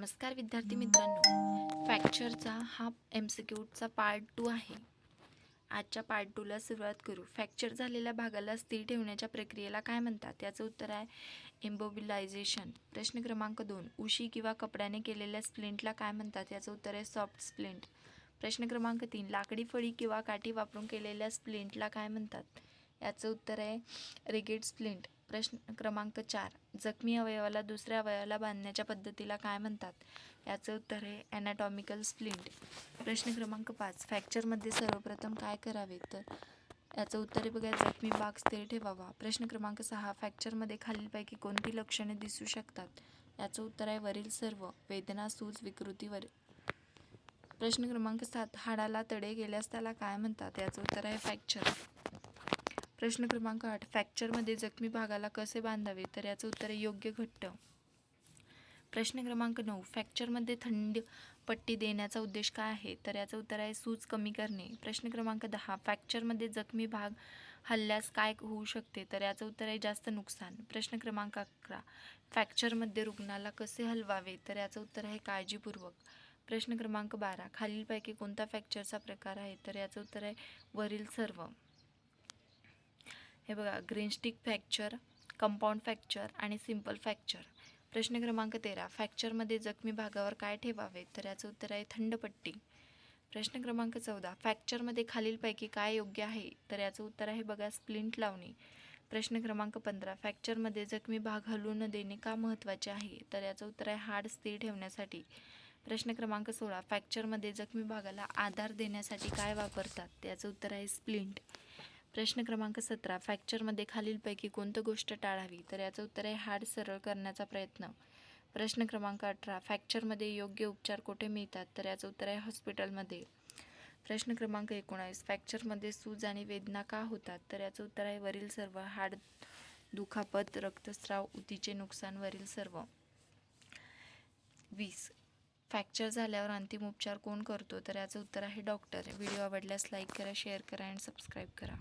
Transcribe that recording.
नमस्कार विद्यार्थी मित्रांनो, फ्रॅक्चरचा हा MCQचा पार्ट 2 आहे. आजच्या पार्ट 2ला सुरुवात करू. फ्रॅक्चर झालेल्या भागाला स्थिर ठेवण्याच्या प्रक्रियेला काय म्हणतात? याचं उत्तर आहे इम्मोबिलायझेशन. प्रश्न क्रमांक 2, उशी किंवा कपड्याने केलेल्या स्प्लिंटला काय म्हणतात? याचं उत्तर आहे सॉफ्ट स्प्लिंट. प्रश्न क्रमांक 3, लाकडी फळी किंवा काठी वापरून केलेल्या स्प्लिंटला काय म्हणतात? याचं उत्तर आहे रिगिड स्प्लिंट. प्रश्न क्रमांक 4, जखमी अवयवाला दुसऱ्या अवयवाला बांधण्याच्या पद्धतीला काय म्हणतात? याचं उत्तर आहे ॲनाटॉमिकल स्प्लिंट. प्रश्न क्रमांक 5, फ्रॅक्चरमध्ये सर्वप्रथम काय करावे? तर याचं उत्तर आहे बघा, जखमी भाग स्थिर ठेवावा. प्रश्न क्रमांक 6, फ्रॅक्चरमध्ये खालीलपैकी कोणती लक्षणे दिसू शकतात? याचं उत्तर आहे वरील सर्व. वेदना, सूज, विकृतीवर. प्रश्न क्रमांक 7, हाडाला तडे गेल्यास त्याला काय म्हणतात? याचं उत्तर आहे फ्रॅक्चर. प्रश्न क्रमांक 8, फ्रॅक्चरमध्ये जखमी भागाला कसे बांधावे? तर याचं उत्तर आहे योग्य घट्ट. प्रश्न क्रमांक 9, फ्रॅक्चरमध्ये थंड पट्टी देण्याचा उद्देश काय आहे? तर याचं उत्तर आहे सूज कमी करणे. प्रश्न क्रमांक 10, फ्रॅक्चरमध्ये जखमी भाग हलल्यास काय होऊ शकते? तर याचं उत्तर आहे जास्त नुकसान. प्रश्न क्रमांक 11, फ्रॅक्चरमध्ये रुग्णाला कसे हलवावे? तर याचं उत्तर आहे काळजीपूर्वक. प्रश्न क्रमांक 12, खालीलपैकी कोणता फ्रॅक्चरचा प्रकार आहे? तर याचं उत्तर आहे वरील सर्व. हे बघा, ग्रीनस्टिक फ्रॅक्चर, कंपाऊंड फ्रॅक्चर आणि सिंपल फ्रॅक्चर. प्रश्न क्रमांक 13, फ्रॅक्चरमध्ये जखमी भागावर काय ठेवावे? तर याचं उत्तर आहे थंड पट्टी. प्रश्न क्रमांक 14, फ्रॅक्चरमध्ये खालीलपैकी काय योग्य आहे? तर याचं उत्तर आहे बघा स्प्लिंट लावणे. प्रश्न क्रमांक 15, फ्रॅक्चरमध्ये जखमी भाग हलू न देणे का महत्त्वाचे आहे? तर याचं उत्तर आहे हाड स्थिर ठेवण्यासाठी. प्रश्न क्रमांक 16, फ्रॅक्चरमध्ये जखमी भागाला आधार देण्यासाठी काय वापरतात? याचं उत्तर आहे स्प्लिंट. प्रश्न क्रमांक 17, फ्रॅक्चरमध्ये खालीलपैकी कोणती गोष्ट टाळावी? तर याचं उत्तर आहे हाड सरळ करण्याचा प्रयत्न. प्रश्न क्रमांक 18, फ्रॅक्चरमध्ये योग्य उपचार कुठे मिळतात? तर याचं उत्तर आहे हॉस्पिटलमध्ये. प्रश्न क्रमांक 19, फ्रॅक्चरमध्ये सूज आणि वेदना का होतात? तर याचं उत्तर आहे वरील सर्व. हाड दुखापत, रक्तस्राव, उतीचे नुकसान, वरील सर्व. 20, फ्रॅक्चर झाल्यावर अंतिम उपचार कोण करतो? तर याचं उत्तर आहे डॉक्टर. व्हिडिओ आवडल्यास लाईक करा, शेअर करा आणि सबस्क्राईब करा.